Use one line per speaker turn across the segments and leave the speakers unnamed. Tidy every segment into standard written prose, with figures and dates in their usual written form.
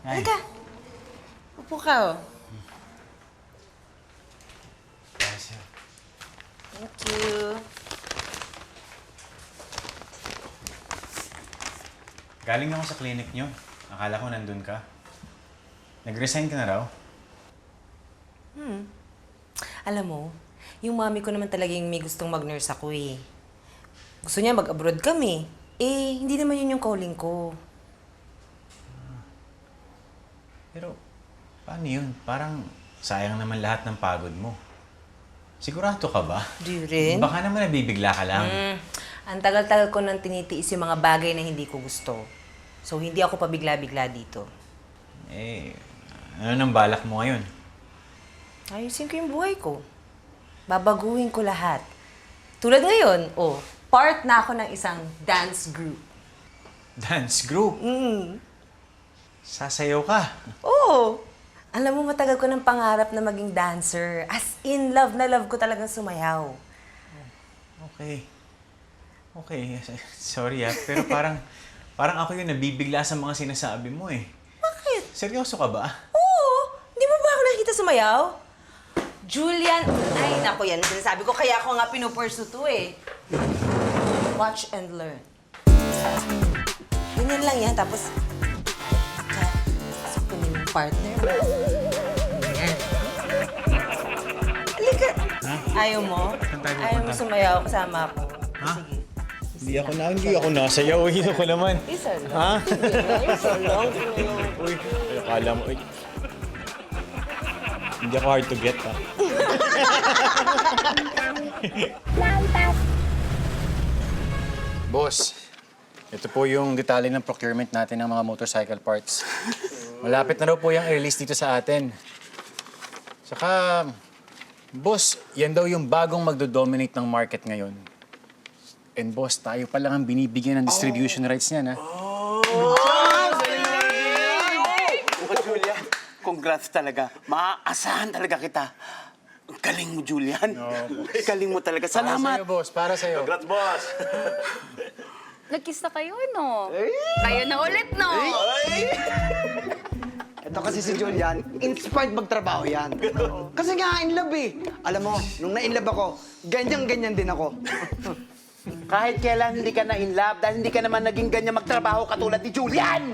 Ay.
Halika. Upo ka, oh.
Gracias.
Thank you.
Galing ako sa clinic nyo. Akala ko nandun ka. Nag-resign ka na raw?
Alam mo, yung mami ko naman talaga yung may gustong mag-nurse ako eh. Gusto niya mag-abroad kami. Eh, hindi naman yun yung calling ko.
Pero, paano yun? Parang sayang naman lahat ng pagod mo. Sigurado ka ba?
Di rin?
Baka naman nabibigla ka lang.
Ang tagal-tagal ko nang tinitiis yung mga bagay na hindi ko gusto. So, hindi ako pabigla-bigla dito.
Eh, ano nang balak mo ngayon?
Ayusin ko yung buhay ko. Babaguhin ko lahat. Tulad ngayon, part na ako ng isang dance group.
Dance group? Sasayaw ka?
Oo! Alam mo, matagal ko ng pangarap na maging dancer. As in, love na love ko talagang sumayaw.
Okay. Okay, sorry pero parang ako yung nabibigla sa mga sinasabi mo eh.
Bakit?
Seryoso ka ba?
Oo! Hindi mo ba ako nakita sumayaw? Julian! Ay, naku yan. Sinasabi ko, kaya ako nga pinupursu to eh. Watch and learn. Ganyan lang yan, tapos sukunin yung partner mo. Yan. Halika!
Ha?
Ayaw mo?
Saan tayo
Ayaw mo
pupunta?
sumayaw kasama ako.
Ha?
Sige.
Hindi ako nasayaw. Hino ko naman.
Isa lang.
Ha?
Isa lang.
Uy, akala mo, hindi ako hard to get, ha? Boss, ito po yung detalye ng procurement natin ng mga motorcycle parts. Malapit na raw po yung release dito sa atin. Saka, boss, yan daw yung bagong magdo-dominate ng market ngayon. And boss, tayo pa lang ang binibigyan ng distribution rights niyan, ha?
Julia, congrats talaga. Maaasahan talaga kita. Ang galing mo, Julian. Galing mo talaga.
Para
Salamat.
sa'yo, boss. Para sa'yo.
Congrats, boss.
Nag-kiss na kayo, no? Kayo na ulit, no?
Ito kasi si Julian, inspired magtrabaho yan. Kasi nga, in love eh. Alam mo, nung na-in love ako, ganyan-ganyan din ako.
Kahit kailan hindi ka na in love dahil hindi ka naman naging ganyan magtrabaho katulad ni Julian.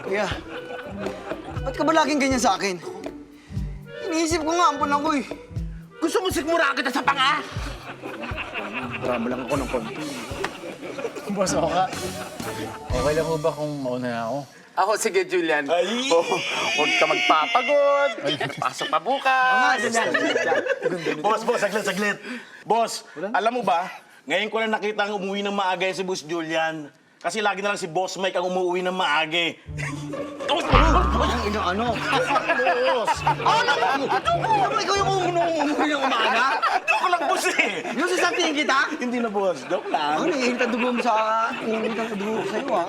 Kuya, ba't ka ba laging ganyan sa akin? Iniisip ko nga, ampun ako eh.
Gusto mo sigmura kita sa panga?
Marami lang ako ng konti.
Boss, ako ka. Okay lang po ba kung mauna na ako?
Ako, sige, Julian. Huwag ka magpapagod. Pasok pa bukas.
Boss, saglit. Boss, alam mo ba, ngayon ko na nakita ang umuwi ng maaga si Boss Julian. Kasi lagi na lang si Boss Mike ang umuwi ng maaga.
Ang ina-ano?
Boss!
Ano ikaw yung umuwi ng umaga?
Joke lang, boss eh!
Yung sasabihin kita?
Hindi na, boss. Joke lang.
Ano, ihintang dugo mo sa... Ihintang dugo ko sa'yo, ha?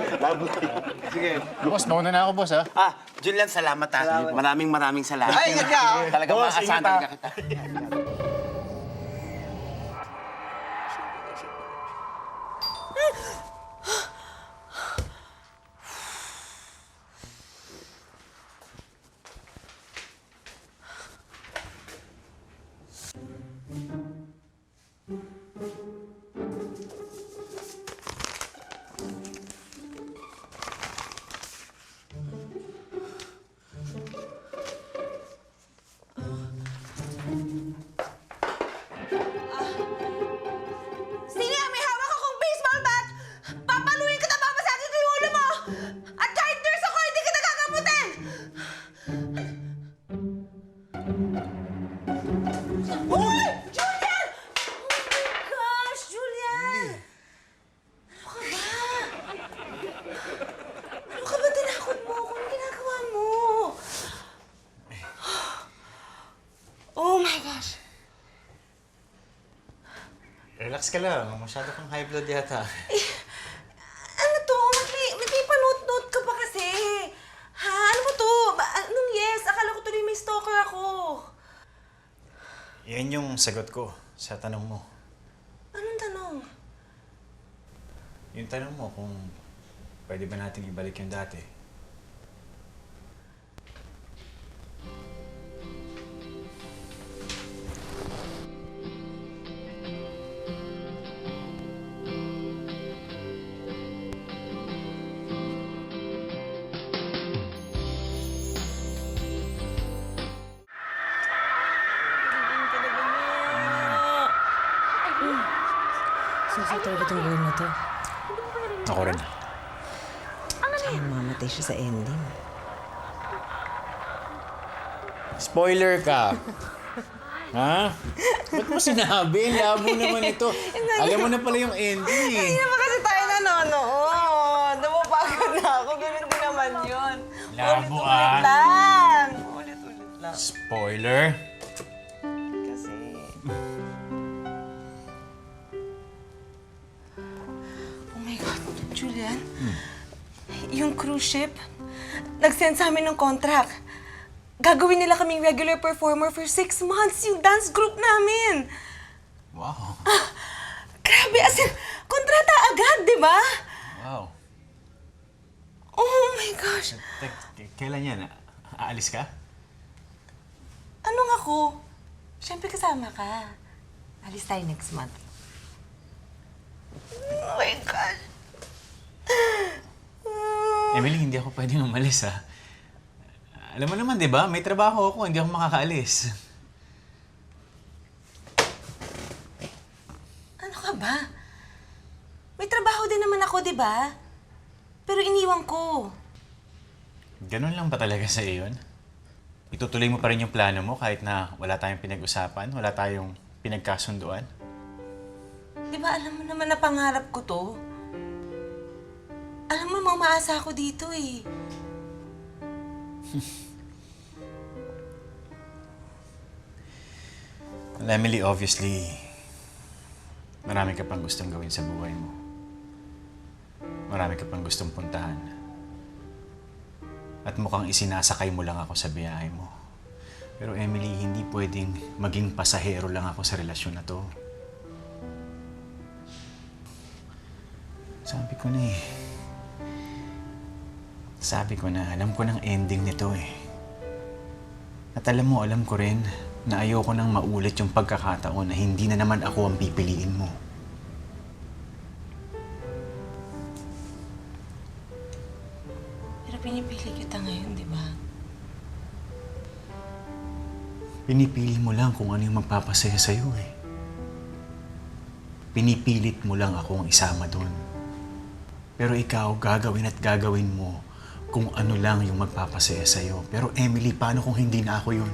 Sige.
Boss, mauna na ako, boss, ha?
Julian, salamat ha. Maraming salamat.
Ay, ingat ka, ha?
Talaga
Boss,
maaasahan
ingat,
talaga
ha.
kita.
Sino may hawak akong baseball bat? Papaluin kita, papasagin ko yung ulo mo! At kahit nurse ako, hindi kita gagamutin! Uy! Julian! Oh my gosh, Julian! Ano ka ba? Ano ka ba? Tinakot mo ako. Anong ginagawa mo? Oh my gosh!
Relax ka lang. Masyado kang high blood yata.
Ano to? May pa-note-note ka pa kasi. Ha? Ano mo to? Anong yes? Akala ko tuloy may stalker ako.
Yan yung sagot ko sa tanong mo.
Anong tanong?
Yung tanong mo kung pwede ba natin ibalik yung dati?
Susi talaga itong girl na to.
Ako rin.
Ay, mamatay siya sa ending.
Spoiler ka! Ha? Ba't mo sinabi? Labo naman ito. Alam mo na pala yung ending eh.
Hindi naman kasi tayo nanonood. Napapagod na ako. Ganun din naman yun.
Labo
Ulit lang. Ulit-ulit lang.
Spoiler?
Kasi... Oh my God, Julian. Yung cruise ship, nag-send sa amin ng contract. Gagawin nila kaming regular performer for 6 months, yung dance group namin.
Wow.
Grabe, as in, kontrata agad, di ba?
Wow.
Oh my gosh.
Kailan yan? Aalis ka?
Anong ako? Siyempre kasama ka. Alis tayo next month. Oh my gosh.
Emily, hindi ako pwedeng umalis ha. Alam mo naman, di ba? May trabaho ako, hindi ako makakaalis.
Ano ka ba? May trabaho din naman ako, di ba? Pero iniwan ko.
Ganun lang ba talaga sa yun? Itutuloy mo pa rin yung plano mo kahit na wala tayong pinag-usapan, wala tayong pinagkasunduan?
Di ba alam mo naman na pangarap ko to? Alam mo, mamaasa ako dito eh.
Well, Emily, obviously, marami ka pang gustong gawin sa buhay mo. Marami ka pang gustong puntahan. At mukhang isinasakay mo lang ako sa biyahe mo. Pero Emily, hindi pwedeng maging pasahero lang ako sa relasyon na to. Sabi ko na eh. Sabi ko na, alam ko ng ending nito eh. At alam mo, alam ko rin na ayoko nang maulit yung pagkakataon na hindi na naman ako ang pipiliin mo.
Pero pinipili kita ngayon, di ba?
Pinipili mo lang kung ano yung magpapasaya sa'yo eh. Pinipilit mo lang akong isama doon. Pero ikaw, gagawin at gagawin mo kung ano lang yung magpapasaya sa'yo. Pero Emily, paano kung hindi na ako yun?